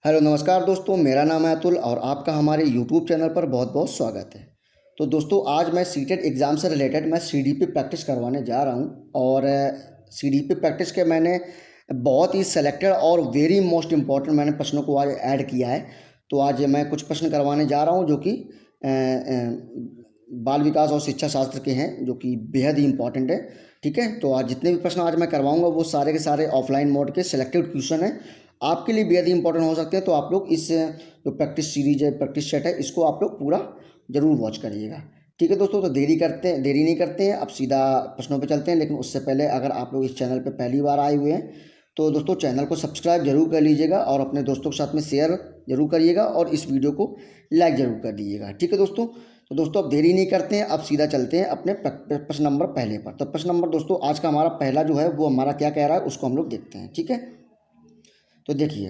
Hello नमस्कार दोस्तों, मेरा नाम है अतुल और आपका हमारे यूट्यूब चैनल पर बहुत बहुत स्वागत है। तो दोस्तों आज मैं सीटेट एग्ज़ाम से रिलेटेड मैं सीडीपी प्रैक्टिस करवाने जा रहा हूं और सीडीपी प्रैक्टिस के मैंने बहुत ही सेलेक्टेड और वेरी मोस्ट इम्पॉर्टेंट मैंने प्रश्नों को आज ऐड किया है। तो आज मैं कुछ प्रश्न करवाने जा रहा हूं जो कि बाल विकास और शिक्षा शास्त्र के हैं, जो कि बेहद ही इंपॉर्टेंट है। ठीक है, तो आज जितने भी प्रश्न आज मैं करवाऊंगा वो सारे के सारे ऑफलाइन मोड के सिलेक्टेड क्वेश्चन हैं, आपके लिए बेहद ही इंपॉर्टेंट हो सकते हैं। तो आप लोग इस जो प्रैक्टिस सीरीज है, प्रैक्टिस सेट है, इसको आप लोग पूरा ज़रूर वॉच करिएगा। ठीक है दोस्तों, तो देरी नहीं करते हैं, अब सीधा प्रश्नों पे चलते हैं। लेकिन उससे पहले अगर आप लोग इस चैनल पे पहली बार आए हुए हैं तो दोस्तों चैनल को सब्सक्राइब जरूर कर लीजिएगा और अपने दोस्तों के साथ में शेयर जरूर करिएगा और इस वीडियो को लाइक ज़रूर कर दीजिएगा। ठीक है दोस्तों, तो दोस्तों अब देरी नहीं करते हैं, अब सीधा चलते हैं अपने प्रश्न नंबर पहले पर। तो प्रश्न नंबर दोस्तों आज का हमारा पहला जो है वो हमारा क्या कह रहा है उसको हम लोग देखते हैं। ठीक है, तो देखिए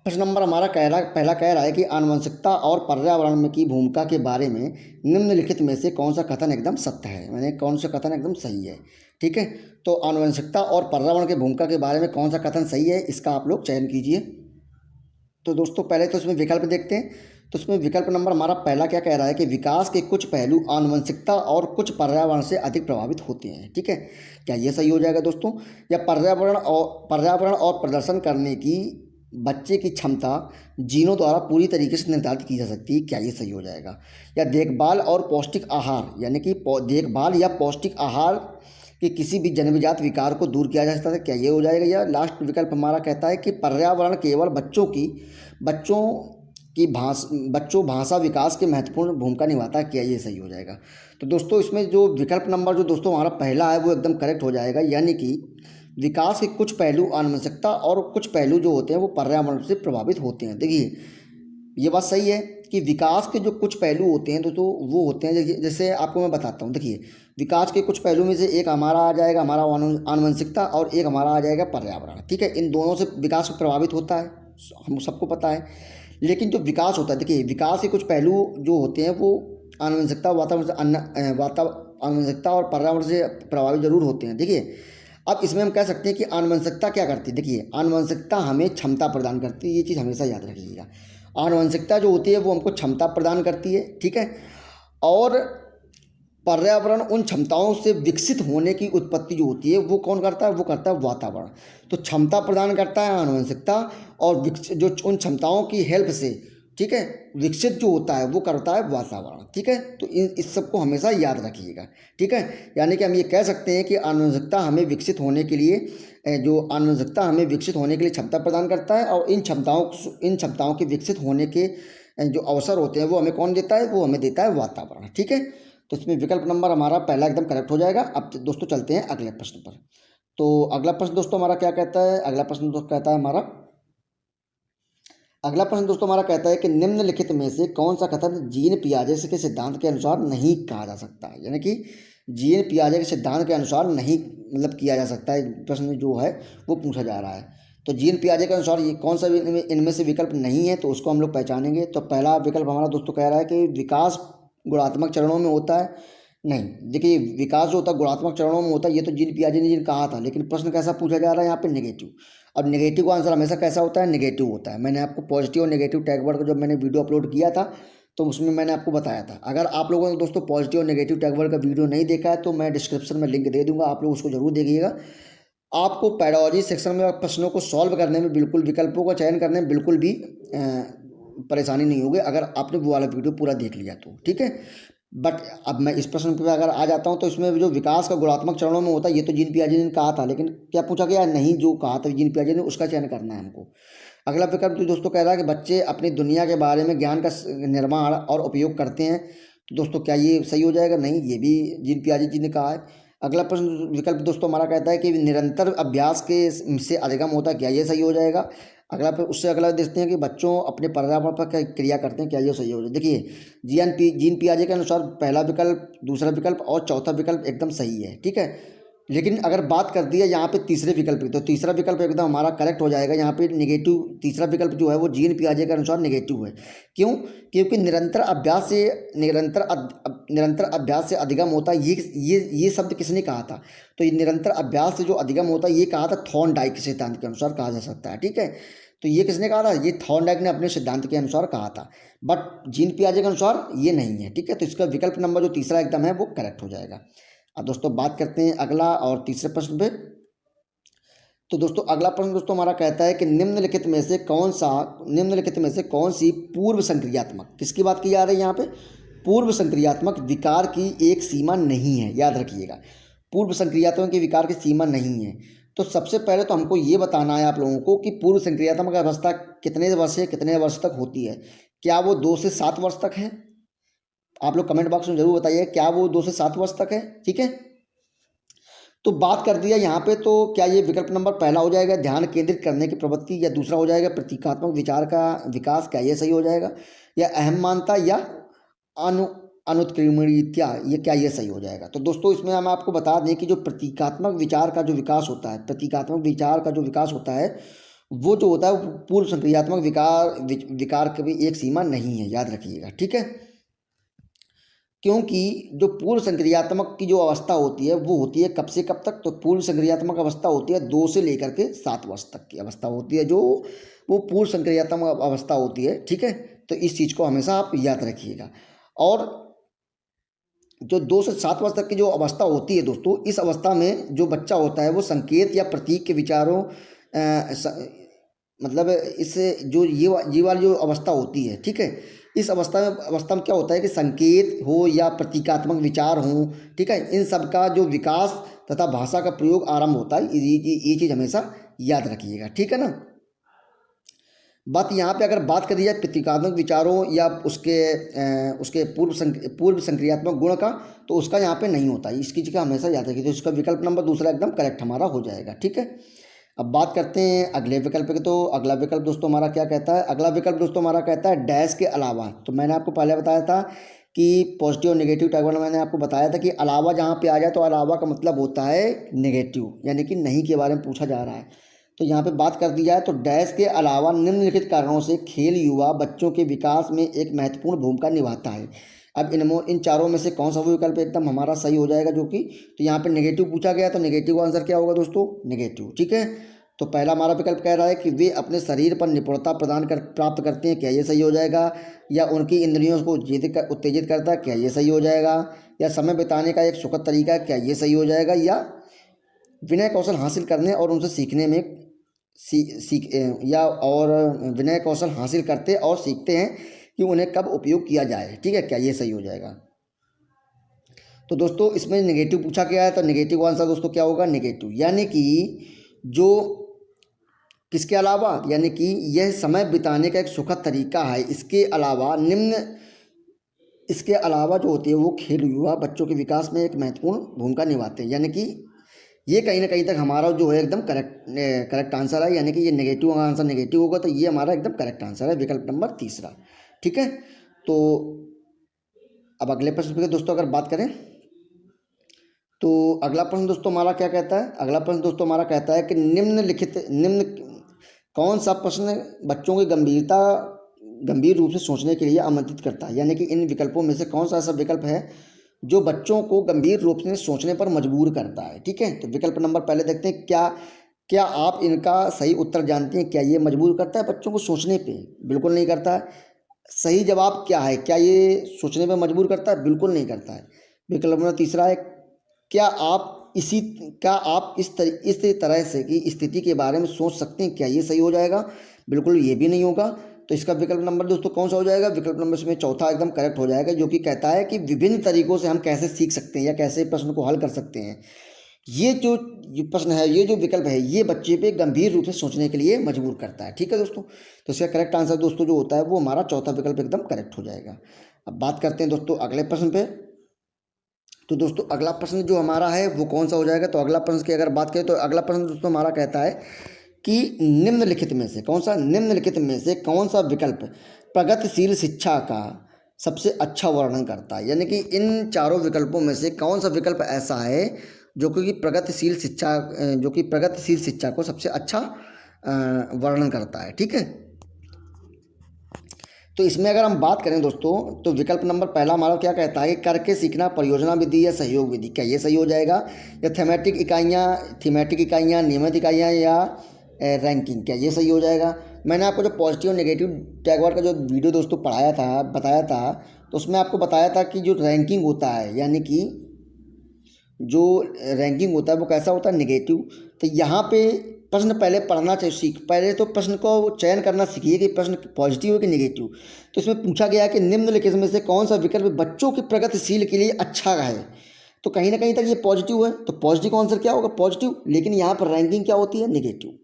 प्रश्न नंबर हमारा पहला कह रहा है कि आनुवंशिकता और पर्यावरण में की भूमिका के बारे में निम्नलिखित में से कौन सा कथन एकदम सत्य है, यानी कौन सा कथन एकदम सही है। ठीक है, तो आनुवंशिकता और पर्यावरण की भूमिका के बारे में कौन सा कथन सही है, इसका आप लोग चयन कीजिए। तो दोस्तों पहले तो इसमें विकल्प देखते हैं। तो इसमें विकल्प नंबर हमारा पहला क्या कह रहा है कि विकास के कुछ पहलू आनुवंशिकता और कुछ पर्यावरण से अधिक प्रभावित होते हैं। ठीक है, क्या ये सही हो जाएगा दोस्तों? या पर्यावरण और प्रदर्शन करने की बच्चे की क्षमता जीनों द्वारा पूरी तरीके से निर्धारित की जा सकती है, क्या ये सही हो जाएगा? या देखभाल और पौष्टिक आहार, यानी कि देखभाल या पौष्टिक आहार कि किसी भी जन्मजात विकार को दूर किया जा सकता है, क्या ये हो जाएगा? या लास्ट विकल्प हमारा कहता है कि पर्यावरण केवल बच्चों भाषा विकास की महत्वपूर्ण भूमिका निभाता है, क्या ये सही हो जाएगा? तो दोस्तों इसमें जो विकल्प नंबर जो दोस्तों हमारा पहला है वो एकदम करेक्ट हो जाएगा, यानी कि विकास के कुछ पहलू आनुवंशिकता और कुछ पहलू जो होते हैं वो पर्यावरण से प्रभावित होते हैं। देखिए ये बात सही है कि विकास के जो कुछ पहलू होते हैं दोस्तों वो होते हैं, जैसे आपको मैं बताता हूँ। देखिए विकास के कुछ पहलू में से एक हमारा आ जाएगा हमारा आनुवंशिकता और एक हमारा आ जाएगा पर्यावरण। ठीक है, इन दोनों से विकास प्रभावित होता है, हम सबको पता है। लेकिन जो विकास होता है, देखिए विकास के कुछ पहलू जो होते हैं वो आनुवंशिकता आनुवंशिकता और पर्यावरण से प्रभावित जरूर होते हैं। देखिए अब इसमें हम कह सकते हैं कि आनुवंशिकता क्या करती है। देखिए आनुवंशिकता हमें क्षमता प्रदान करती है, ये चीज़ हमेशा याद रखिएगा। आनुवंशिकता जो होती है वो हमको क्षमता प्रदान करती है। ठीक है, और पर्यावरण उन क्षमताओं से विकसित होने की उत्पत्ति जो होती है वो कौन करता है? वो करता है वातावरण। तो क्षमता प्रदान करता है आनुवंशिकता और जो उन क्षमताओं की हेल्प से, ठीक है, विकसित जो होता है वो करता है वातावरण। ठीक है, तो इस सबको हमेशा याद रखिएगा। ठीक है, यानी कि हम ये कह सकते हैं कि आनुवंशिकता हमें विकसित होने के लिए क्षमता प्रदान करता है और इन क्षमताओं के विकसित होने के जो अवसर होते हैं वो हमें कौन देता है? वो हमें देता है वातावरण। ठीक है, तो इसमें विकल्प नंबर हमारा पहला एकदम करेक्ट हो जाएगा। अब दोस्तों चलते हैं अगले प्रश्न पर। तो अगला प्रश्न दोस्तों हमारा क्या कहता है? अगला प्रश्न दोस्तों हमारा कहता है कि निम्नलिखित में से कौन सा कथन जीन पियाजे के सिद्धांत के अनुसार नहीं कहा जा सकता है, यानी कि जीन पियाजे के सिद्धांत के अनुसार नहीं मतलब किया जा सकता है, प्रश्न जो है वो पूछा जा रहा है। तो जीन पियाजे के अनुसार ये कौन सा इनमें से विकल्प नहीं है, तो उसको हम लोग पहचानेंगे। तो पहला विकल्प हमारा दोस्तों कह रहा है कि विकास गुणात्मक चरणों में होता है। नहीं, देखिए विकास जो होता है गुणात्मक चरणों में होता है, ये तो जीन पियाजे ने जिन कहा था, लेकिन प्रश्न कैसा पूछा जा रहा है यहाँ पे? नेगेटिव। अब नेगेटिव का आंसर हमेशा कैसा होता है? नेगेटिव होता है। मैंने आपको पॉजिटिव और नेगेटिव टैग वर्ड का जब मैंने वीडियो अपलोड किया था तो उसमें मैंने आपको बताया था। अगर आप लोगों ने दोस्तों पॉजिटिव और नेगेटिव टैग वर्ड का वीडियो नहीं देखा है तो मैं डिस्क्रिप्शन में लिंक दे दूंगा, आप लोग उसको जरूर देखिएगा। आपको पेडोलॉजी सेक्शन में प्रश्नों को सॉल्व करने में बिल्कुल, विकल्पों का चयन करने में बिल्कुल भी परेशानी नहीं होगी अगर आपने वो वाला वीडियो पूरा देख लिया तो। ठीक है, बट अब मैं इस प्रश्न पे अगर आ जाता हूँ तो इसमें जो विकास का गुणात्मक चरणों में होता है ये तो जीन पियाजे ने कहा था, लेकिन क्या पूछा गया? नहीं, जो कहा था जीन पियाजे ने उसका चयन करना है हमको। अगला विकल्प जो दोस्तों कह रहा है कि बच्चे अपनी दुनिया के बारे में ज्ञान का निर्माण और उपयोग करते हैं, तो दोस्तों क्या ये सही हो जाएगा? नहीं, ये भी जीन पियाजे जी ने कहा है। अगला प्रश्न विकल्प दोस्तों हमारा कहता है कि निरंतर अभ्यास के से अधिगम होता है, क्या ये सही हो जाएगा? अगला फिर उससे अगला देखते हैं कि बच्चों अपने पर्यावरण पर क्या क्रिया करते हैं, क्या ये सही हो जाए? देखिए जीन पियाजे के अनुसार पहला विकल्प, दूसरा विकल्प और चौथा विकल्प एकदम सही है। ठीक है, लेकिन अगर बात कर दी है यहाँ पे तीसरे विकल्प की, तो तीसरा विकल्प एकदम हमारा करेक्ट हो जाएगा। यहाँ पे नेगेटिव, तीसरा विकल्प जो है वो जीन पियाजे के अनुसार नेगेटिव है। क्यों? क्योंकि निरंतर अभ्यास से अधिगम होता है, ये शब्द किसने कहा था? तो ये निरंतर अभ्यास से जो अधिगम होता है ये कहा था थॉर्नडाइक के सिद्धांत के अनुसार कहा जा सकता है। ठीक है, तो ये किसने कहा था? ये थॉर्नडाइक ने अपने सिद्धांत के अनुसार कहा था, बट जीन पियाजे के अनुसार ये नहीं है। ठीक है, तो इसका विकल्प नंबर जो तीसरा एकदम है वो करेक्ट हो जाएगा। अब दोस्तों बात करते हैं अगला और तीसरे प्रश्न पे। तो दोस्तों अगला प्रश्न दोस्तों हमारा कहता है कि निम्नलिखित में से कौन सी पूर्व संक्रियात्मक, किसकी बात की जा रही है यहाँ पे? पूर्व संक्रियात्मक विकार की एक सीमा नहीं है, याद रखिएगा, पूर्व संक्रियात्मक के विकार की सीमा नहीं है। तो सबसे पहले तो हमको ये बताना है आप लोगों को कि पूर्व संक्रियात्मक अवस्था कितने वर्ष से कितने वर्ष तक होती है। क्या वो 2 से 7 वर्ष तक है? आप लोग कमेंट बॉक्स में जरूर बताइए, क्या वो 2 से 7 वर्ष तक है? ठीक है, तो बात कर दिया यहाँ पे, तो क्या ये विकल्प नंबर पहला हो जाएगा ध्यान केंद्रित करने की प्रवृत्ति, या दूसरा हो जाएगा प्रतीकात्मक विचार का विकास, क्या ये सही हो जाएगा? या अहम मानता, या अनुत्क्रमणीयता, ये क्या ये सही हो जाएगा? तो दोस्तों इसमें हम आपको बता दें कि जो प्रतीकात्मक विचार का जो विकास होता है, प्रतीकात्मक विचार का जो विकास होता है वो जो होता है वो पूर्व संक्रियात्मक विकार की भी एक सीमा नहीं है, याद रखिएगा। ठीक है, क्योंकि जो पूर्व संक्रियात्मक की जो अवस्था होती है वो होती है कब से कब तक? तो पूर्व संक्रियात्मक अवस्था होती है 2 से लेकर के 7 वर्ष तक की अवस्था होती है, जो वो पूर्व संक्रियात्मक अवस्था होती है। ठीक है, तो इस चीज़ को हमेशा आप याद रखिएगा। और जो 2 से 7 वर्ष तक की जो अवस्था होती है दोस्तों, इस अवस्था में जो बच्चा होता है वो संकेत या प्रतीक के विचारों मतलब इस जो ये वाली जो अवस्था होती है, ठीक है, इस अवस्था में क्या होता है कि संकेत हो या प्रतीकात्मक विचार हो, ठीक है, इन सब का जो विकास तथा भाषा का प्रयोग आरंभ होता है। ये चीज़ हमेशा याद रखिएगा। ठीक है ना। बात यहाँ पे अगर बात करी जाए प्रतीकात्मक विचारों या उसके पूर्व संक्रियात्मक गुण का, तो उसका यहाँ पे नहीं होता है, इसकी जगह हमेशा याद रखिए। तो इसका विकल्प नंबर दूसरा एकदम करेक्ट हमारा हो जाएगा। ठीक है, अब बात करते हैं अगले विकल्प की। तो अगला विकल्प दोस्तों हमारा क्या कहता है? अगला विकल्प दोस्तों हमारा कहता है डैश के अलावा। तो मैंने आपको पहले बताया था कि पॉजिटिव और नेगेटिव टाइप वाला मैंने आपको बताया था कि अलावा जहाँ पे आ जाए तो अलावा का मतलब होता है नेगेटिव, यानी कि नहीं के बारे में पूछा जा रहा है। तो यहाँ पे बात कर दी जाए तो डैश के अलावा निम्नलिखित कारणों से खेल युवा बच्चों के विकास में एक महत्वपूर्ण भूमिका निभाता है। अब इन चारों में से कौन सा वो विकल्प एकदम हमारा सही हो जाएगा? जो कि तो यहाँ पे नेगेटिव पूछा गया, तो नेगेटिव का आंसर क्या होगा दोस्तों? नेगेटिव। ठीक है, तो पहला हमारा विकल्प कह रहा है कि वे अपने शरीर पर निपुणता प्राप्त करते हैं, क्या ये सही हो जाएगा? या उनकी इंद्रियों को उत्तेजित करता है, क्या ये सही हो जाएगा? या समय बिताने का एक सुखद तरीका है, क्या ये सही हो जाएगा? या विनय कौशल हासिल करने और उनसे सीखने में विनय कौशल हासिल करते और सीखते हैं कि उन्हें कब उपयोग किया जाए, ठीक है, क्या ये सही हो जाएगा? तो दोस्तों इसमें नेगेटिव पूछा गया है, तो नेगेटिव आंसर दोस्तों क्या होगा? नेगेटिव, यानी कि जो किसके अलावा, यानी कि यह समय बिताने का एक सुखद तरीका है। इसके अलावा जो होती है वो खेल युवा बच्चों के विकास में एक महत्वपूर्ण भूमिका निभाते हैं, यानी कि ये कहीं ना कहीं तक हमारा जो है एकदम करेक्ट आंसर है, यानी कि ये नेगेटिव आंसर नेगेटिव होगा, तो ये हमारा एकदम करेक्ट आंसर है, विकल्प नंबर तीसरा। ठीक है, तो अब अगले प्रश्न पे दोस्तों अगर बात करें तो अगला प्रश्न दोस्तों हमारा क्या कहता है? अगला प्रश्न दोस्तों हमारा कहता है कि निम्न कौन सा प्रश्न बच्चों की गंभीर रूप से सोचने के लिए आमंत्रित करता है, यानी कि इन विकल्पों में से कौन सा ऐसा विकल्प है जो बच्चों को गंभीर रूप से सोचने पर मजबूर करता है? ठीक है, तो विकल्प नंबर पहले देखते हैं, क्या आप इनका सही उत्तर जानते हैं? क्या ये मजबूर करता है बच्चों को सोचने पे? बिल्कुल नहीं करता है। सही जवाब क्या है? क्या ये सोचने पे मजबूर करता है? बिल्कुल नहीं करता है। विकल्प नंबर तीसरा है, क्या आप इस तरह से की स्थिति के बारे में सोच सकते हैं? क्या ये सही हो जाएगा? बिल्कुल ये भी नहीं होगा। तो इसका विकल्प नंबर दोस्तों कौन सा हो जाएगा? विकल्प नंबर इसमें चौथा एकदम करेक्ट हो जाएगा, जो कि कहता है कि विभिन्न तरीकों से हम कैसे सीख सकते हैं या कैसे प्रश्न को हल कर सकते हैं। ये जो प्रश्न है, ये जो विकल्प है, ये बच्चे पे गंभीर रूप से सोचने के लिए मजबूर करता है। ठीक है दोस्तों, तो इसका करेक्ट आंसर दोस्तों जो होता है वो हमारा चौथा विकल्प एकदम करेक्ट हो जाएगा। अब बात करते हैं दोस्तों अगले प्रश्न पे। तो दोस्तों अगला प्रश्न जो हमारा है वो कौन सा हो जाएगा? तो अगला प्रश्न की अगर बात करें तो अगला प्रश्न दोस्तों हमारा कहता है कि निम्नलिखित में से कौन सा विकल्प प्रगतिशील शिक्षा का सबसे अच्छा वर्णन करता है? यानी कि इन चारों विकल्पों में से कौन सा विकल्प ऐसा है जो कि प्रगतिशील शिक्षा को सबसे अच्छा वर्णन करता है? ठीक है, तो इसमें अगर हम बात करें दोस्तों तो विकल्प नंबर पहला हमारा क्या कहता है? करके सीखना, परियोजना विधि या सहयोग विधि, क्या ये सही हो जाएगा? या थीमेटिक इकाइयाँ, नियमित इकाइयाँ या रैंकिंग, क्या ये सही हो जाएगा? मैंने आपको जो पॉजिटिव और नेगेटिव टैग वर्ड का जो वीडियो दोस्तों पढ़ाया था, बताया था, तो उसमें आपको बताया था कि जो रैंकिंग होता है, यानी कि जो रैंकिंग होता है वो कैसा होता है, नेगेटिव। तो यहाँ पे प्रश्न पहले पढ़ना चाहिए, पहले तो प्रश्न को चयन करना सीखिए कि प्रश्न पॉजिटिव है कि नेगेटिव। तो इसमें पूछा गया है कि निम्नलिखित में से कौन सा विकल्प बच्चों की प्रगतिशील के लिए अच्छा है। तो कहीं ना कहीं तक ये पॉजिटिव है, तो पॉजिटिव आंसर क्या होगा, पॉजिटिव। लेकिन यहाँ पर रैंकिंग क्या होती है, नेगेटिव।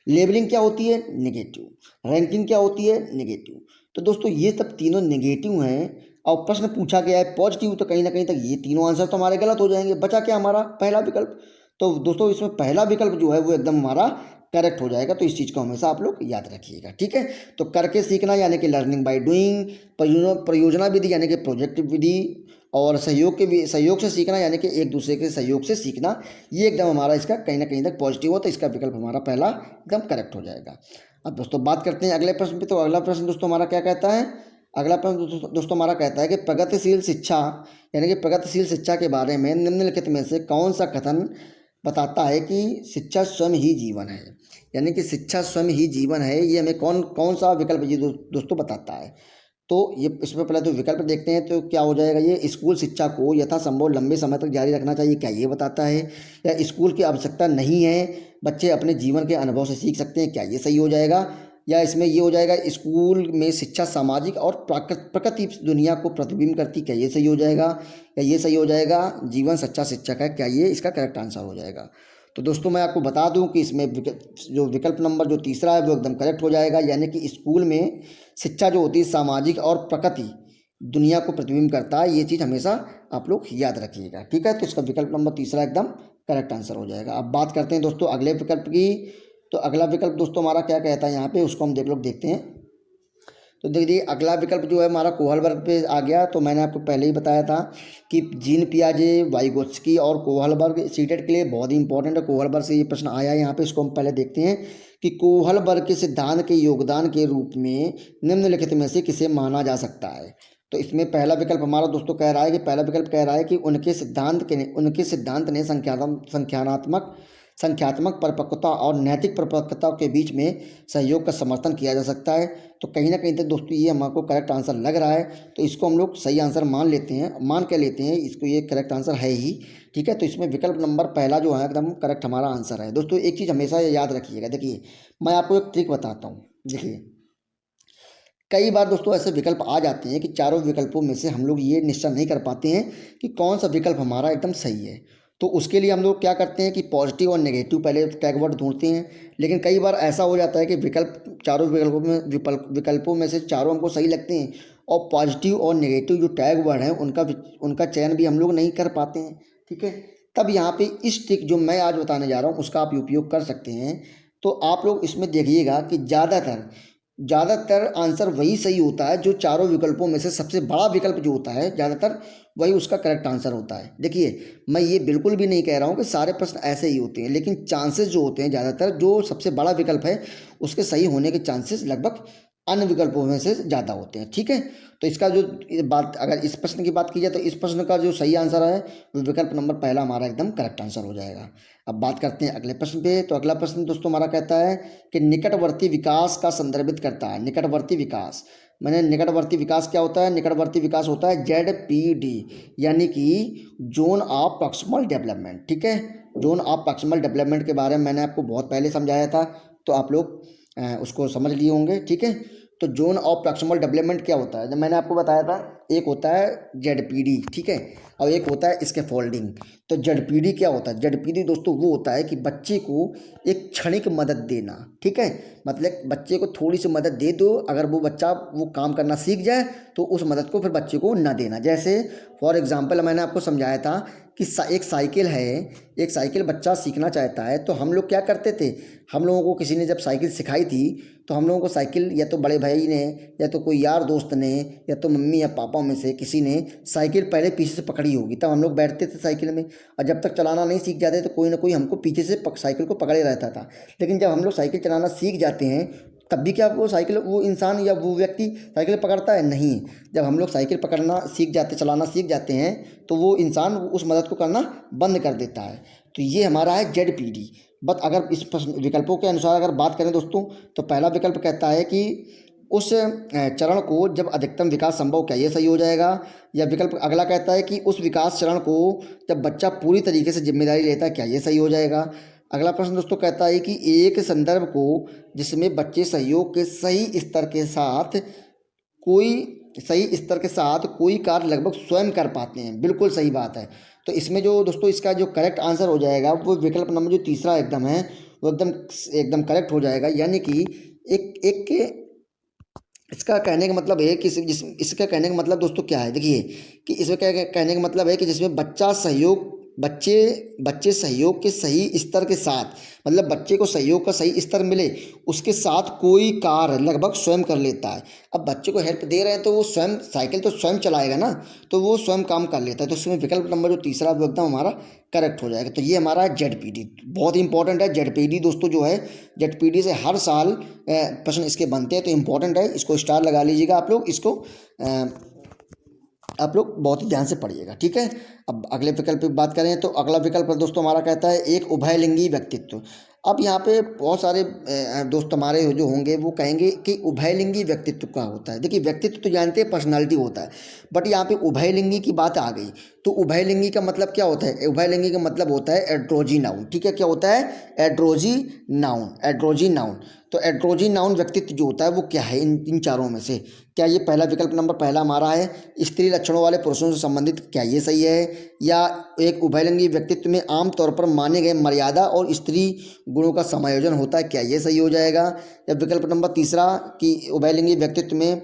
लेबलिंग क्या होती है, नेगेटिव। रैंकिंग क्या होती है, नेगेटिव। तो दोस्तों ये सब तीनों नेगेटिव हैं और प्रश्न पूछा गया है पॉजिटिव, तो कहीं ना कहीं तक ये तीनों आंसर तो हमारे गलत हो जाएंगे। बचा क्या हमारा, पहला विकल्प। तो दोस्तों इसमें पहला विकल्प जो है वो एकदम हमारा करेक्ट हो जाएगा। तो इस चीज़ को हमेशा आप लोग याद रखिएगा, ठीक है। तो करके सीखना यानी कि लर्निंग बाय डूइंग, परियोजना विधि यानी कि प्रोजेक्ट विधि, और सहयोग से सीखना यानी कि एक दूसरे के सहयोग से सीखना, ये एकदम हमारा इसका कहीं ना कहीं तक पॉजिटिव हो। तो इसका विकल्प हमारा पहला एकदम करेक्ट हो जाएगा। अब दोस्तों बात करते हैं अगले प्रश्न पे। तो अगला प्रश्न दोस्तों हमारा क्या कहता है, अगला प्रश्न दोस्तों हमारा कहता है कि प्रगतिशील शिक्षा यानी कि प्रगतिशील शिक्षा के बारे में निम्नलिखित में से कौन सा कथन बताता है कि शिक्षा स्वयं ही जीवन है। यानी कि शिक्षा स्वयं ही जीवन है, ये हमें कौन कौन सा विकल्प ये दोस्तों बताता है। तो ये इसमें पहले तो विकल्प देखते हैं। तो क्या हो जाएगा, ये स्कूल शिक्षा को यथासंभव लंबे समय तक जारी रखना चाहिए, क्या ये बताता है। या स्कूल की आवश्यकता नहीं है, बच्चे अपने जीवन के अनुभव से सीख सकते हैं, क्या ये सही हो जाएगा। या इसमें ये हो जाएगा, स्कूल में शिक्षा सामाजिक और प्रकृति दुनिया को प्रतिबिंब करती, क्या ये सही हो जाएगा। या ये सही हो जाएगा, जीवन सच्चा शिक्षक है, क्या ये इसका करेक्ट आंसर हो जाएगा। तो दोस्तों मैं आपको बता दूं कि इसमें जो विकल्प नंबर जो तीसरा है वो एकदम करेक्ट हो जाएगा। यानी कि स्कूल में शिक्षा जो होती है सामाजिक और प्रकृति दुनिया को प्रतिबिंब करता है, ये चीज़ हमेशा आप लोग याद रखिएगा, ठीक है। तो इसका विकल्प नंबर तीसरा एकदम करेक्ट आंसर हो जाएगा। अब बात करते हैं दोस्तों अगले विकल्प की। तो अगला विकल्प दोस्तों हमारा क्या कहता है यहाँ पे, उसको हम देखते हैं। तो देखिए अगला विकल्प जो है हमारा कोहलबर्ग पे आ गया। तो मैंने आपको पहले ही बताया था कि जीन पियाजे, वाइगोत्स्की और कोहलबर्ग सीटेट के लिए बहुत ही इंपॉर्टेंट है। कोहलबर्ग से ये प्रश्न आया है यहाँ पे, इसको हम पहले देखते हैं कि कोहलबर्ग के सिद्धांत के योगदान के रूप में निम्नलिखित में से किसे माना जा सकता है। तो इसमें पहला विकल्प हमारा दोस्तों कह रहा है कि उनके सिद्धांत ने संख्यात्मक परिपक्वता और नैतिक परिपक्वता के बीच में सहयोग का समर्थन किया जा सकता है। तो कहीं ना कहीं तक दोस्तों ये हमको करेक्ट आंसर लग रहा है। तो इसको हम लोग सही आंसर मान लेते हैं इसको, ये करेक्ट आंसर है ही, ठीक है। तो इसमें विकल्प नंबर पहला जो है एकदम करेक्ट हमारा आंसर है। दोस्तों एक चीज़ हमेशा याद रखिएगा, देखिए मैं आपको एक ट्रिक बताता हूँ। देखिए कई बार दोस्तों ऐसे विकल्प आ जाते हैं कि चारों विकल्पों में से हम लोग ये निश्चय नहीं कर पाते हैं कि कौन सा विकल्प हमारा एकदम सही है। तो उसके लिए हम लोग क्या करते हैं कि पॉजिटिव और नेगेटिव पहले टैग वर्ड ढूंढते हैं। लेकिन कई बार ऐसा हो जाता है कि चारों विकल्पों में से चारों हमको सही लगते हैं और पॉजिटिव और नेगेटिव जो टैग वर्ड हैं उनका चयन भी हम लोग नहीं कर पाते हैं, ठीक है। तब यहाँ पे इस ट्रिक जो मैं आज बताने जा रहा हूँ उसका आप उपयोग कर सकते हैं। तो आप लोग इसमें देखिएगा कि ज़्यादातर आंसर वही सही होता है जो चारों विकल्पों में से सबसे बड़ा विकल्प जो होता है ज़्यादातर वही उसका करेक्ट आंसर होता है। देखिए मैं ये बिल्कुल भी नहीं कह रहा हूँ कि सारे प्रश्न ऐसे ही होते हैं, लेकिन चांसेस जो होते हैं ज़्यादातर जो सबसे बड़ा विकल्प है उसके सही होने के चांसेस लगभग अन्य विकल्पों में से ज़्यादा होते हैं, ठीक है। तो इसका जो बात अगर इस प्रश्न की बात की जाए तो इस प्रश्न का जो सही आंसर है वो विकल्प नंबर पहला हमारा एकदम करेक्ट आंसर हो जाएगा। अब बात करते हैं अगले प्रश्न पे। तो अगला प्रश्न दोस्तों हमारा कहता है कि निकटवर्ती विकास का संदर्भित करता है। निकटवर्ती विकास निकटवर्ती विकास क्या होता है, निकटवर्ती विकास होता है ZPD यानी कि जोन ऑफ प्रॉक्सिमल डेवलपमेंट, ठीक है। जोन ऑफ प्रॉक्सिमल डेवलपमेंट के बारे में मैंने आपको बहुत पहले समझाया था, तो आप लोग उसको समझ लिए होंगे, ठीक है। तो जोन ऑफ प्रॉक्सिमल डेवलपमेंट क्या होता है, जब मैंने आपको बताया था एक होता है ZPD, ठीक है, और एक होता है स्कैफोल्डिंग। तो ZPD क्या होता है, ZPD दोस्तों वो होता है कि बच्चे को एक क्षणिक मदद देना, ठीक है। मतलब बच्चे को थोड़ी सी मदद दे दो, अगर वो बच्चा वो काम करना सीख जाए तो उस मदद को फिर बच्चे को ना देना। जैसे फॉर एग्जांपल मैंने आपको समझाया था कि एक साइकिल बच्चा सीखना चाहता है तो हम लोग क्या करते थे, हम लोगों को किसी ने जब साइकिल सिखाई थी तो हम लोगों को साइकिल या तो बड़े भाई ने या तो कोई यार दोस्त ने या तो मम्मी या पापा में से किसी ने साइकिल पहले पीछे से पकड़ी होगी, तब हम लोग बैठते थे साइकिल में, और जब तक चलाना नहीं सीख जाते तो कोई ना कोई हमको पीछे से साइकिल को पकड़े रहता था। लेकिन जब हम लोग साइकिल चलाना सीख जाते हैं तब भी क्या वो इंसान या वो व्यक्ति साइकिल पकड़ता है, नहीं। जब हम लोग साइकिल चलाना सीख जाते हैं तो वो इंसान उस मदद को करना बंद कर देता है। तो ये हमारा है ZPD। बट अगर इस प्रश्न विकल्पों के अनुसार अगर बात करें दोस्तों, तो पहला विकल्प कहता है कि उस चरण को जब अधिकतम विकास संभव, क्या ये सही हो जाएगा? या विकल्प अगला कहता है कि उस विकास चरण को जब बच्चा पूरी तरीके से जिम्मेदारी लेता है, क्या ये सही हो जाएगा? अगला प्रश्न दोस्तों कहता है कि एक संदर्भ को जिसमें बच्चे सहयोग के सही स्तर के साथ कोई कार्य लगभग स्वयं कर पाते हैं। बिल्कुल सही बात है। तो इसमें जो दोस्तों इसका जो करेक्ट आंसर हो जाएगा वो विकल्प नंबर जो तीसरा एकदम है वो एकदम करेक्ट हो जाएगा। यानी कि एक इसका कहने का मतलब है कि इसका कहने का मतलब दोस्तों क्या है, देखिए कि इसमें कहने का मतलब है कि जिसमें बच्चे सहयोग के सही स्तर के साथ, मतलब बच्चे को सहयोग का सही स्तर मिले, उसके साथ कोई कार्य लगभग स्वयं कर लेता है। अब बच्चे को हेल्प दे रहे हैं तो वो स्वयं साइकिल तो स्वयं चलाएगा ना, तो वो स्वयं काम कर लेता है। तो इसमें विकल्प नंबर जो तीसरा वो एकदम हमारा करेक्ट हो जाएगा। तो ये हमारा ZPD बहुत इंपॉर्टेंट है। ZPD दोस्तों जो है, ZPD से हर साल प्रश्न इसके बनते हैं, तो इंपॉर्टेंट है, इसको स्टार लगा लीजिएगा आप लोग। इसको आप लोग बहुत ही ध्यान से पढ़िएगा, ठीक है। अब अगले विकल्प की बात करें तो अगला विकल्प दोस्तों हमारा कहता है एक उभयलिंगी व्यक्तित्व। अब यहाँ पे बहुत सारे दोस्त हमारे जो होंगे वो कहेंगे कि उभयलिंगी व्यक्तित्व क्या होता है। देखिए व्यक्तित्व तो जानते हैं पर्सनालिटी होता है, बट यहाँ पे उभयलिंगी की बात आ गई। तो उभयलिंगी का मतलब क्या होता है? उभयलिंगी का मतलब होता है एड्रोजी नाउन, ठीक है। क्या होता है? एड्रोजी नाउन। तो एड्रोजी नाउन व्यक्तित्व जो होता है वो क्या है इन चारों में से? क्या ये पहला विकल्प नंबर पहला हमारा है स्त्री लक्षणों वाले पुरुषों से संबंधित, क्या ये सही है? या एक उभयलिंगी व्यक्तित्व में आमतौर पर माने गए मर्यादा और स्त्री गुणों का समायोजन होता है, क्या ये सही हो जाएगा? या विकल्प नंबर तीसरा कि उभयलिंगी व्यक्तित्व में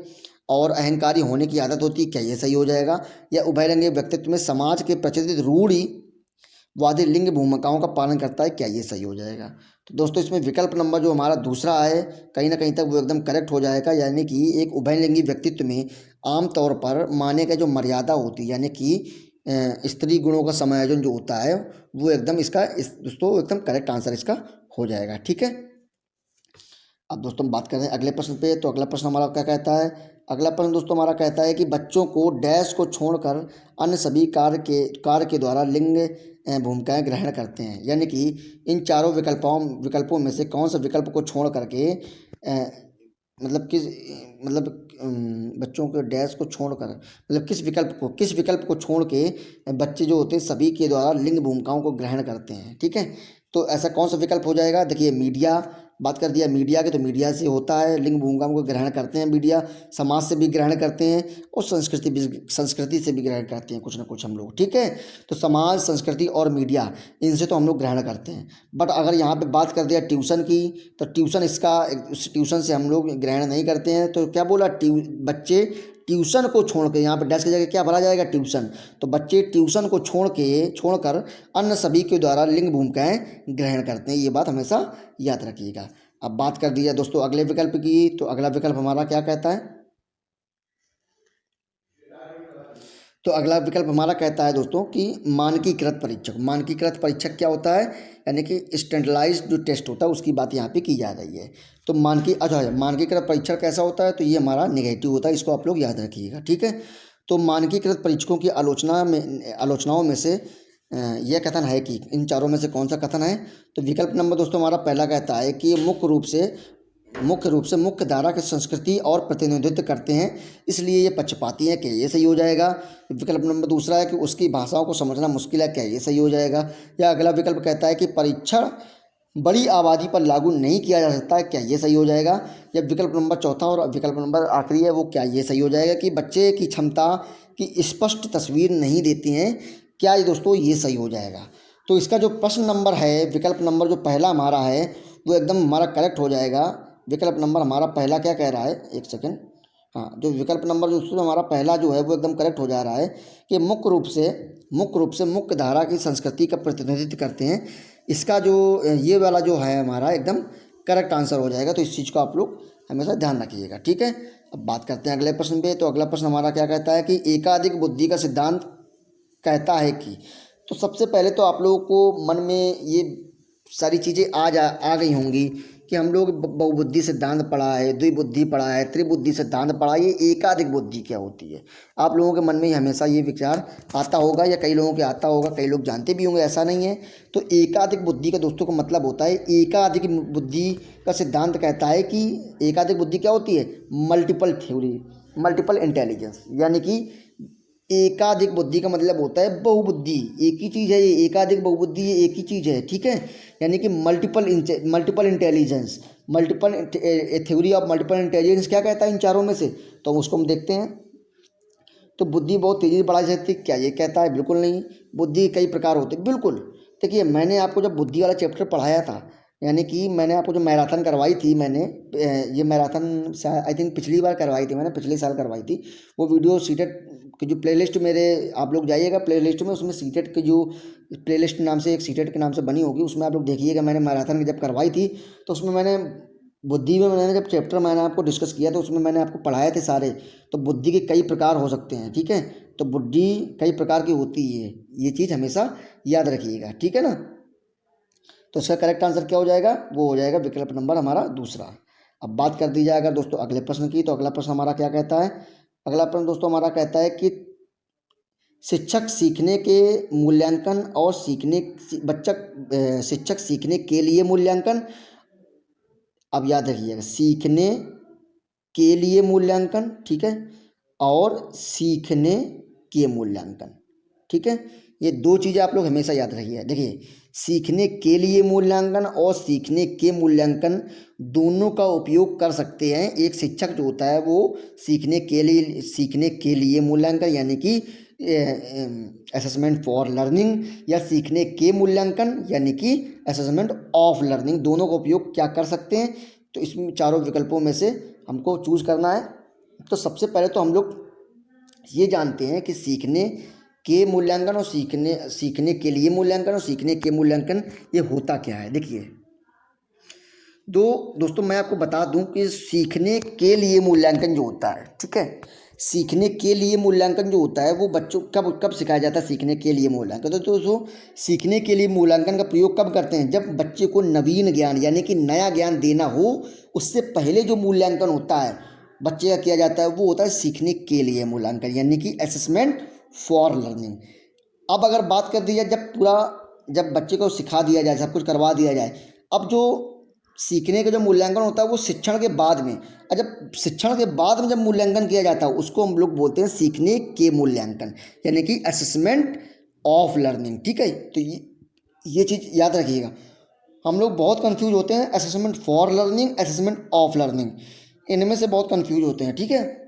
और अहंकारी होने की आदत होती है, क्या ये सही हो जाएगा? या उभयलिंगी व्यक्तित्व में समाज के प्रचलित रूढ़िवादी लिंग भूमिकाओं का पालन करता है, क्या ये सही हो जाएगा? तो दोस्तों इसमें विकल्प नंबर जो हमारा दूसरा है कहीं ना कहीं तक वो एकदम करेक्ट हो जाएगा। यानी कि एक उभयलिंगी व्यक्तित्व में आमतौर पर माने गए जो मर्यादा होती है, यानी कि स्त्री गुणों का समायोजन जो होता है वो एकदम दोस्तों एकदम करेक्ट आंसर इसका हो जाएगा, ठीक है। अब दोस्तों हम बात करें अगले प्रश्न पे। तो अगला प्रश्न हमारा क्या कहता है? अगला प्रश्न दोस्तों हमारा कहता है कि बच्चों को डैश को छोड़कर अन्य सभी कार्य के द्वारा लिंग भूमिकाएं ग्रहण करते हैं। यानी कि इन चारों विकल्पों में से कौन सा विकल्प को छोड़ करके मतलब बच्चों के डैश को छोड़कर, मतलब किस विकल्प को छोड़ के बच्चे जो होते हैं सभी के द्वारा लिंग भूमिकाओं को ग्रहण करते हैं, ठीक है। तो ऐसा कौन सा विकल्प हो जाएगा? देखिए मीडिया, बात कर दिया मीडिया की, तो मीडिया से होता है लिंग भूमिकाओं को ग्रहण करते हैं मीडिया, समाज से भी ग्रहण करते हैं और संस्कृति से भी ग्रहण करते हैं कुछ ना कुछ हम लोग, ठीक है। तो समाज, संस्कृति और मीडिया, इनसे तो हम लोग ग्रहण करते हैं। बट अगर यहाँ पे बात कर दिया ट्यूशन की, तो ट्यूशन से हम लोग ग्रहण नहीं करते हैं। तो क्या बोला? बच्चे ट्यूशन को छोड़ के, यहाँ पर डैश की जगह क्या भरा जाएगा? ट्यूशन। तो बच्चे ट्यूशन को छोड़कर अन्य सभी के द्वारा लिंग भूमिकाएं ग्रहण करते हैं। ये बात हमेशा याद रखिएगा। अब बात कर दी जाए दोस्तों अगले विकल्प की। तो अगला विकल्प हमारा क्या कहता है? तो अगला विकल्प हमारा कहता है दोस्तों कि मानकीकृत परीक्षक क्या होता है? यानी कि स्टैंडर्डाइज्ड जो टेस्ट होता है उसकी बात यहाँ पे की जा रही है। तो मानकीकृत परीक्षण कैसा होता है? तो ये हमारा नेगेटिव होता है, इसको आप लोग याद रखिएगा, ठीक है। तो मानकीकृत परीक्षकों की आलोचनाओं में से यह कथन है कि इन चारों में से कौन सा कथन है? तो विकल्प नंबर दोस्तों हमारा पहला कहता है कि मुख्य रूप से मुख्य धारा की संस्कृति और प्रतिनिधित्व करते हैं, इसलिए ये पक्षपाती है, क्या ये सही हो जाएगा? विकल्प नंबर दूसरा है कि उसकी भाषाओं को समझना मुश्किल है, क्या ये सही हो जाएगा? या अगला विकल्प कहता है कि परीक्षण बड़ी आबादी पर लागू नहीं किया जा सकता है, क्या ये सही हो जाएगा? या विकल्प नंबर चौथा और विकल्प नंबर आखिरी है वो क्या ये सही हो जाएगा कि बच्चे की क्षमता की स्पष्ट तस्वीर नहीं देती हैं, क्या ये दोस्तों ये सही हो जाएगा? तो इसका जो प्रश्न नंबर है, विकल्प नंबर जो पहला हमारा है वो एकदम हमारा करेक्ट हो जाएगा। विकल्प नंबर हमारा पहला क्या कह रहा है? एक सेकेंड, हाँ, जो विकल्प नंबर जो हमारा पहला जो है वो एकदम करेक्ट हो जा रहा है कि मुख्य रूप से मुख्य धारा की संस्कृति का प्रतिनिधित्व करते हैं। इसका जो ये वाला जो है हमारा एकदम करेक्ट आंसर हो जाएगा। तो इस चीज़ को आप लोग हमेशा ध्यान रखिएगा, ठीक है। अब बात करते हैं अगले प्रश्न पे। तो अगला प्रश्न हमारा क्या कहता है कि एकाधिक बुद्धि का सिद्धांत कहता है कि, तो सबसे पहले तो आप लोगों को मन में ये सारी चीज़ें आ गई होंगी कि हम लोग बहुबुद्धि सिद्धांत पढ़ा है, द्विबुद्धि पढ़ा है, त्रिबुद्धि सिद्धांत पढ़ा है, ये एकाधिक बुद्धि क्या होती है। आप लोगों के मन में हमेशा ये विचार आता होगा या कई लोगों के आता होगा, कई लोग जानते भी होंगे, ऐसा नहीं है। तो एकाधिक बुद्धि का दोस्तों का मतलब होता है, एकाधिक बुद्धि का सिद्धांत कहता है कि एकाधिक बुद्धि क्या होती है, मल्टीपल थ्योरी, मल्टीपल इंटेलिजेंस, यानी कि एकाधिक बुद्धि का मतलब होता है बहुबुद्धि, एक ही चीज़ है ये, एकाधिक बहुबुद्धि ये एक ही चीज़ है, ठीक है। यानी कि multiple intelligence, multiple theory of multiple intelligence क्या कहता है इन चारों में से, तो उसको हम देखते हैं। तो बुद्धि बहुत तेज़ी से बढ़ाई जाती है, क्या ये कहता है? बिल्कुल नहीं। बुद्धि कई प्रकार होते हैं, बिल्कुल। देखिए मैंने आपको जब बुद्धि वाला चैप्टर पढ़ाया था, यानी कि मैंने आपको जो मैराथन करवाई थी, मैंने ये मैराथन आई थिंक पिछली बार करवाई थी, मैंने पिछले साल करवाई थी। वो वीडियो सीटेट की जो प्लेलिस्ट मेरे, आप लोग जाइएगा प्लेलिस्ट में, उसमें सीटेट की जो प्लेलिस्ट नाम से एक सीटेट के नाम से बनी होगी, उसमें आप लोग देखिएगा। मैंने मैराथन जब करवाई थी तो उसमें मैंने बुद्धि में मैंने जब चैप्टर मैंने आपको डिस्कस किया तो उसमें मैंने आपको पढ़ाए थे सारे। तो बुद्धि के कई प्रकार हो सकते हैं, ठीक है। तो बुद्धि कई प्रकार की होती है, ये चीज़ हमेशा याद रखिएगा, ठीक है ना। तो इसका करेक्ट आंसर क्या हो जाएगा? वो हो जाएगा विकल्प नंबर हमारा दूसरा। अब बात कर दी जाए अगर दोस्तों अगले प्रश्न की, तो अगला प्रश्न हमारा क्या कहता है? अगला प्रश्न दोस्तों हमारा कहता है कि शिक्षक सीखने के मूल्यांकन और शिक्षक सीखने के लिए मूल्यांकन। अब याद रखिएगा, सीखने के लिए मूल्यांकन, ठीक है, और सीखने के मूल्यांकन, ठीक है। ये दो चीज़ें आप लोग हमेशा याद रखिए। देखिए, सीखने के लिए मूल्यांकन और सीखने के मूल्यांकन दोनों का उपयोग कर सकते हैं। एक शिक्षक जो होता है वो सीखने के लिए मूल्यांकन यानी कि असेसमेंट फॉर लर्निंग, या सीखने के मूल्यांकन यानी कि असेसमेंट ऑफ लर्निंग, दोनों का उपयोग क्या कर सकते हैं। तो इसमें चारों विकल्पों में से हमको चूज करना है। तो सबसे पहले तो हम लोग ये जानते हैं कि सीखने के मूल्यांकन और सीखने के लिए मूल्यांकन और सीखने के मूल्यांकन ये होता क्या है। देखिए दोस्तों मैं आपको बता दूं कि सीखने के लिए मूल्यांकन जो होता है, ठीक है, सीखने के लिए मूल्यांकन जो होता है वो बच्चों कब सिखाया जाता है? सीखने के लिए मूल्यांकन तो दोस्तों सीखने के लिए मूल्यांकन का प्रयोग कब करते हैं? जब बच्चे को नवीन ज्ञान यानी कि नया ज्ञान देना हो, उससे पहले जो मूल्यांकन होता है बच्चे का किया जाता है वो होता है सीखने के लिए मूल्यांकन यानी कि असेसमेंट फॉर लर्निंग। अब अगर बात कर दी जाए जब बच्चे को सिखा दिया जाए, सब कुछ करवा दिया जाए, अब जो सीखने का जो मूल्यांकन होता है वो शिक्षण के बाद में, और जब शिक्षण के बाद में जब मूल्यांकन किया जाता है उसको हम लोग बोलते हैं सीखने के मूल्यांकन यानी कि असेसमेंट ऑफ लर्निंग, ठीक है। तो ये चीज़ याद रखिएगा। हम लोग बहुत कंफ्यूज होते हैं assessment for learning, assessment of learning, इनमें से बहुत कंफ्यूज होते हैं, ठीक है।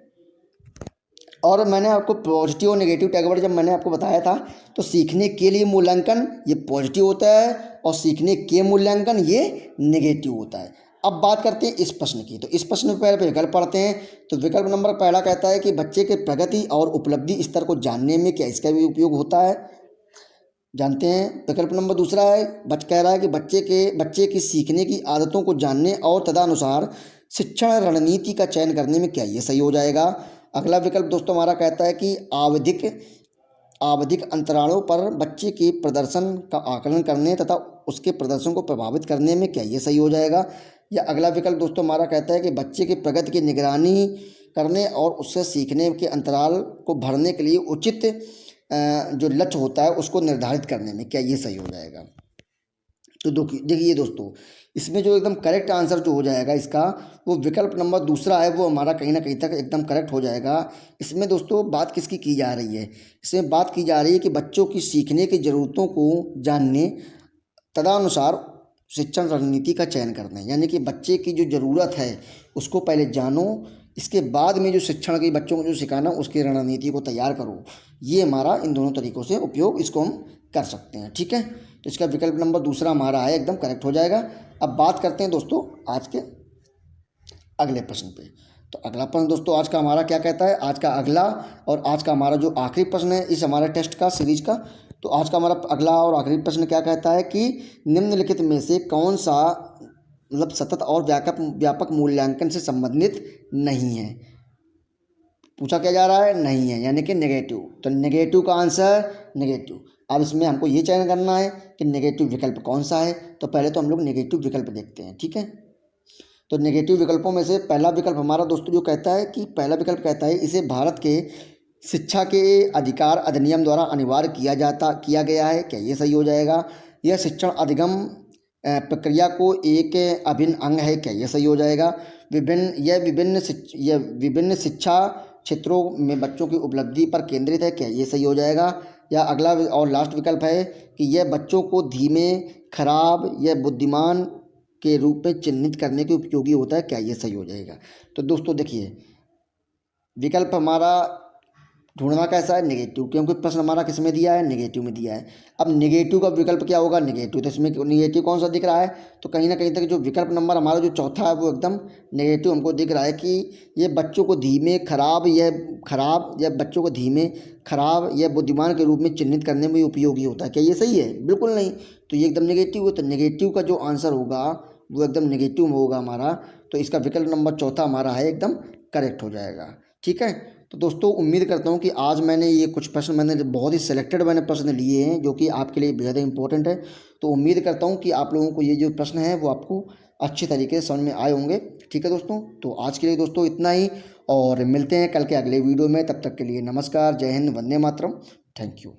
और मैंने आपको पॉजिटिव और नेगेटिव टैग वर्ड जब मैंने आपको बताया था, तो सीखने के लिए मूल्यांकन ये पॉजिटिव होता है और सीखने के मूल्यांकन ये नेगेटिव होता है। अब बात करते हैं इस प्रश्न की। तो इस प्रश्न में पहले विकल्प पढ़ते हैं। तो विकल्प नंबर पहला कहता है कि बच्चे के प्रगति और उपलब्धि स्तर को जानने में क्या इसका भी उपयोग होता है, जानते हैं। विकल्प नंबर दूसरा है, कह रहा है कि बच्चे की सीखने की आदतों को जानने और तदनुसार शिक्षण रणनीति का चयन करने में क्या ये सही हो जाएगा। अगला विकल्प दोस्तों हमारा कहता है कि आवधिक अंतरालों पर बच्चे के प्रदर्शन का आकलन करने तथा उसके प्रदर्शन को प्रभावित करने में क्या ये सही हो जाएगा। या अगला विकल्प दोस्तों हमारा कहता है कि बच्चे के प्रगति की निगरानी करने और उससे सीखने के अंतराल को भरने के लिए उचित जो लक्ष्य होता है उसको निर्धारित करने में क्या ये सही हो जाएगा। तो देखिए दोस्तों, इसमें जो एकदम करेक्ट आंसर जो हो जाएगा इसका, वो विकल्प नंबर दूसरा है, वो हमारा कहीं ना कहीं तक एकदम करेक्ट हो जाएगा। इसमें दोस्तों बात किसकी की जा रही है? इसमें बात की जा रही है कि बच्चों की सीखने की ज़रूरतों को जानने तदनुसार शिक्षण रणनीति का चयन करना, यानी कि बच्चे की जो ज़रूरत है उसको पहले जानो, इसके बाद में जो शिक्षण की बच्चों को जो सिखाना उसकी रणनीति को तैयार करो। ये हमारा इन दोनों तरीक़ों से उपयोग इसको हम कर सकते हैं, ठीक है। तो इसका विकल्प नंबर दूसरा हमारा है, एकदम करेक्ट हो जाएगा। अब बात करते हैं दोस्तों आज के अगले प्रश्न पे। तो अगला प्रश्न दोस्तों आज का हमारा क्या कहता है? आज का अगला और आज का हमारा जो आखिरी प्रश्न है इस हमारे टेस्ट का सीरीज का, तो आज का हमारा अगला और आखिरी प्रश्न क्या कहता है कि निम्नलिखित में से कौन सा मतलब सतत और व्यापक मूल्यांकन से संबंधित नहीं है। पूछा क्या जा रहा है? नहीं है, यानी कि नेगेटिव। तो नेगेटिव का आंसर नेगेटिव। अब इसमें हमको ये चयन करना है कि नेगेटिव विकल्प कौन सा है। तो पहले तो हम लोग नेगेटिव विकल्प देखते हैं, ठीक है। तो नेगेटिव विकल्पों में से पहला विकल्प हमारा दोस्तों जो कहता है कि पहला विकल्प कहता है इसे भारत के शिक्षा के अधिकार अधिनियम द्वारा अनिवार्य किया गया है। क्या ये सही हो जाएगा? यह शिक्षण अधिगम प्रक्रिया को एक अभिन्न अंग है। क्या ये सही हो जाएगा? यह विभिन्न शिक्षा क्षेत्रों में बच्चों की उपलब्धि पर केंद्रित है। क्या ये सही हो जाएगा? या अगला और लास्ट विकल्प है कि यह बच्चों को धीमे, खराब या बुद्धिमान के रूप में चिन्हित करने के उपयोगी होता है। क्या ये सही हो जाएगा? तो दोस्तों देखिए, विकल्प हमारा ढूंढना कैसा है? नेगेटिव, क्योंकि प्रश्न हमारा किस में दिया है? नेगेटिव में दिया है। अब नेगेटिव का विकल्प क्या होगा? नेगेटिव। तो इसमें नेगेटिव कौन सा दिख रहा है? तो कहीं ना कहीं तक जो विकल्प नंबर हमारा जो चौथा है वो एकदम नेगेटिव हमको दिख रहा है कि ये बच्चों को धीमे, खराब या बुद्धिमान के रूप में चिन्हित करने में उपयोगी होता है। क्या ये सही है? बिल्कुल नहीं। तो ये एकदम नेगेटिव है। तो नेगेटिव का जो आंसर होगा वो एकदम नेगेटिव में होगा हमारा। तो इसका विकल्प नंबर चौथा हमारा है एकदम करेक्ट हो जाएगा। ठीक है। तो दोस्तों उम्मीद करता हूँ कि आज मैंने ये कुछ प्रश्न मैंने बहुत ही सिलेक्टेड प्रश्न लिए हैं जो कि आपके लिए बेहद इंपॉर्टेंट है। तो उम्मीद करता हूँ कि आप लोगों को ये जो प्रश्न है वो आपको अच्छे तरीके से समझ में आए होंगे। ठीक है दोस्तों, तो आज के लिए दोस्तों इतना ही, और मिलते हैं कल के अगले वीडियो में। तब तक के लिए नमस्कार, जय हिंद, वंदे मातरम, थैंक यू।